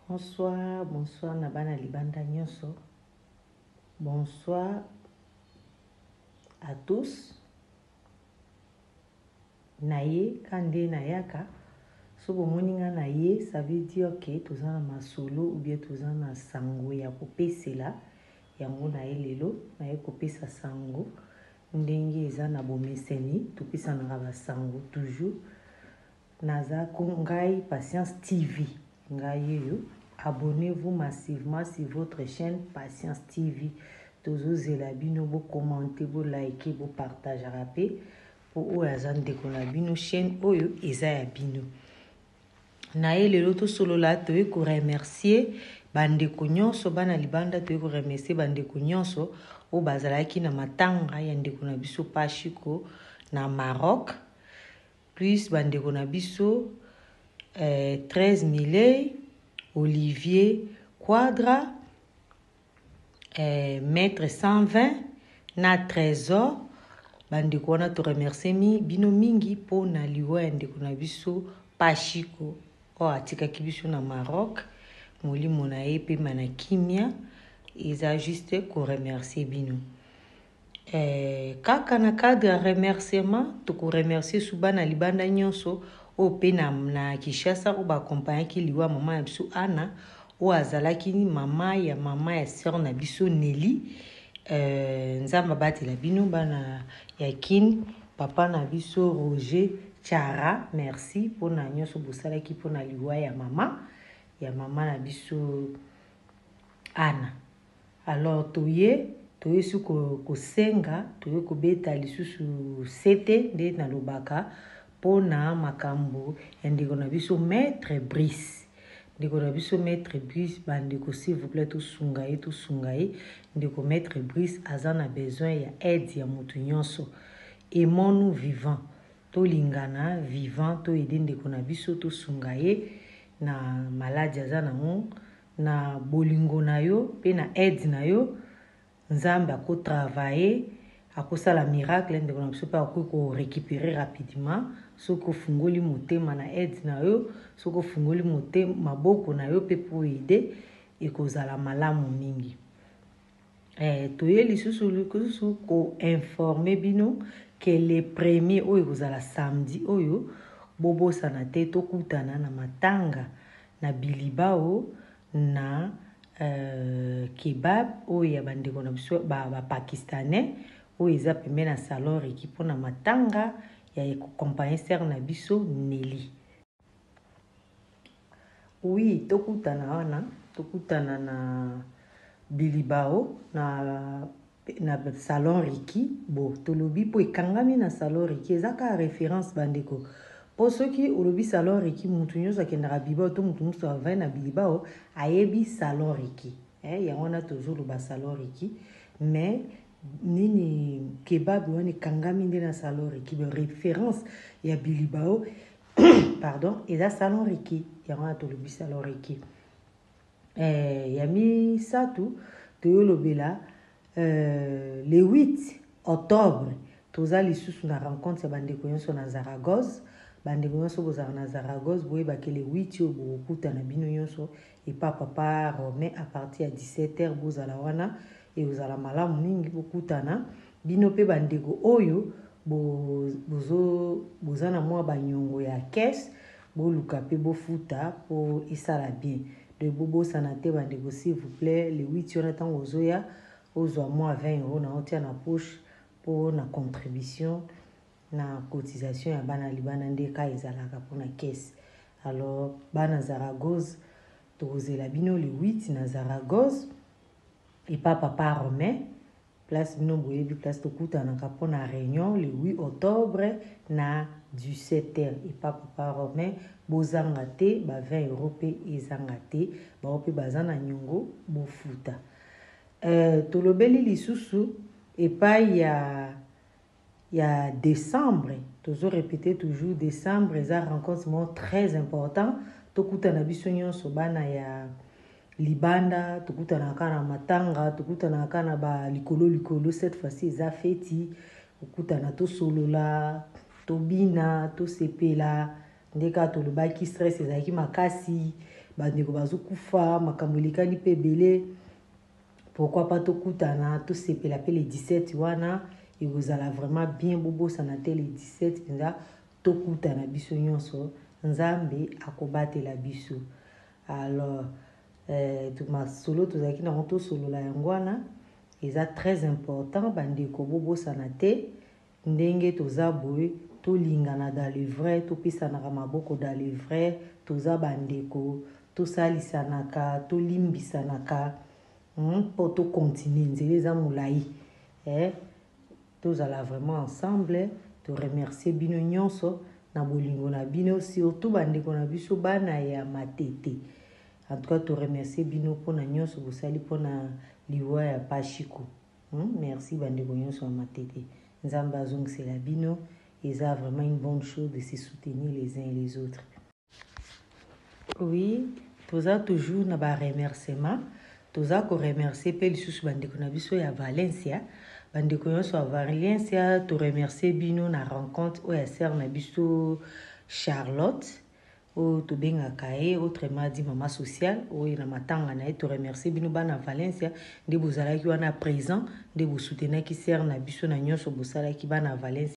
Bonsoir, bonsoir Nabana Libanda Nyonso. Bonsoir à tous. Naye, Kande Nayaka. So moninga naye, ça veut dire que tous en ma solo ou bien tous en sango ya kopé c'est là. Yango naye lelo, naye kopé sa sango. Ndenge eza na bomeseni, topisa na ba sango toujours. Naza Kongai Patience TV. Ngai yo. Abonnez-vous massivement sur votre chaîne Patience TV. Toujours zelabino, vous commentez, vous likez, vous partagez rapé. Pour ou azan de konabino chaîne oyo eza ya bino. Nae le loto solo la to ko remercier bande ko nyonso bana libanda to ko remercier bande ko nyonso o bazalaki na matanga ya ndeko na biso pashiko na Maroc. Plus bande ko na biso 13 Millet, Olivier Quadra, Maître 120, na Trésor, bande ko na to remercier mi bino mingi po na liwa ndeko na biso pashiko o atika kibiso na Maroc. Moli mona epe mana kimia eza juste ko remercier bino. Kaka na cadre ya remerciement to ko remercier subana libanda nyonso o pe na Kishasa o ba accompagner ki liwa mama ya biso Ana o azalaki ni mama ya sœur na biso Nelly. Nzamba batela bino bana yakin papa na biso Roger Chara, merci pour na nyonso bosala ki pour na liwa ya mama na biso Ana. Alors toye su ko senga toye ko beta lisusu sete de na lobaka pour na makambo ndeko na biso Maître Brice. Ndeko na biso Maître Brice bandeko s'il vous plaît to sungaye ndeko Maître Brice azana besoin ya aide ya mutu nyonso. Aimons-nous vivant. To lingana vivant to aider ndeko na biso to sungaye na maladie azana mo na bolingo na yo pe na aide na yo. Nzambe ako travailler akosala miracle ndeko na biso pa ko récupérer rapidement soko fungoli motema na aide na yo soko fungoli motema maboko na yo pe po aider ekozala malamu mingi. Toye lisusu ko informer bino que les premiers oyo ekozala samedi oyo bobo sana te to kutana na matanga na Bilibao na kebab oyo ya bandeko na biso ba pakistanais oyo eza pembe na salon Riki po na matanga ya compagnie sœur na biso Nelly. Oui, tokutana na Bilibao na salon Riki. Bo tolobi po ekangami na salon Riki ezaka référence bandeko. Pour ceux qui olobi salon Riki mutu nyonso akendaka Bilibao to mutu nyonso avai na Bilibao ayebi salon Riki. Yango na toujours le salon Riki mais nini kebab wana ekangami nde na salon Riki. Référence ya Bilibao pardon eza salon Riki yango na tolobi salon Riki. Yami satu toyolobela le 8 octobre toza lisusu na rencontre ya bandeko nyonso na Zaragoza. Bandeko nyonso bozala na Zaragoza boyebake le 8 oyo bokutana bino nyonso epa papa Romain à partir ya 17h bozala wana ekozala malamu mingi bokutana bino pe bandeko oyo boza na mwa banyongo ya caisse boluka pe bofuta po esala bien de bobosana te bandeko s'il vous plaît le 8 wana ntango ozoya ozwa mwa 20 € na otia na poche po na contribution na cotisation ya bana libana nde ka ezalaka po na caisse. Alors bana Zaragoza tokozela bino le 8 na Zaragoza epa papa Romain place bino boyebi place tokutanaka po na réunion le 8 octobre na 17h epa papa Romain bozanga te ba 20 € pe ezanga te bao pe baza na nyongo bofuta. Tolobeli lisusu epai ya décembre toujours répéter toujours décembre eza rencontre très important tokutana biso nyonso bana ya libanda tokutanaka na matanga tokutanaka na ba likolo cette fois-ci eza feti okutana to solola to bina to sepela ndeka tolobaki stress ezalaki makasi bandeko bazokufa makambo elekani mpe ebele pourquoi pas tokutana tosepela mpe le 17 wana ekozala vraiment bien bobosana te le 17 mpenza tokutana biso nyonso nzambe akobatela biso. Alors masolo tozalaki nango tosolola yango wana eza très important bandeko bobosana te ndenge toza boye tolingana dans le vrai topesanaka maboko dans le vrai toza bandeko tosalisanaka tolimbisanaka mpo tokontinue nzela eza molai tozala vraiment ensemble toremercie bino nyonso na bolingo na bino surtout bandeko na biso bana ya matete. En tout cas toremercie bino mpona nyonso bosali mpona liwa ya pashiko. Merci bandeko nyonso ya matete. Nzambe azongisela bino eza vraiment une bonne chose de se soutenir les uns et les autres. Oui, toza toujours na ba remerciement. Toza ko remercier pe lisusu bandeko na biso ya Valencia. Bandeko nyonso ya Valencia to remercier bino na rencontre o ya sœur na biso Charlotte o to bengaka ye autrement dit maman sociale o na matanga na ye to remercier bino bana Valencia nde bozalaki wana présent nde bosoutenaki sœur na biso na nyonso bosalaki bana Valencia.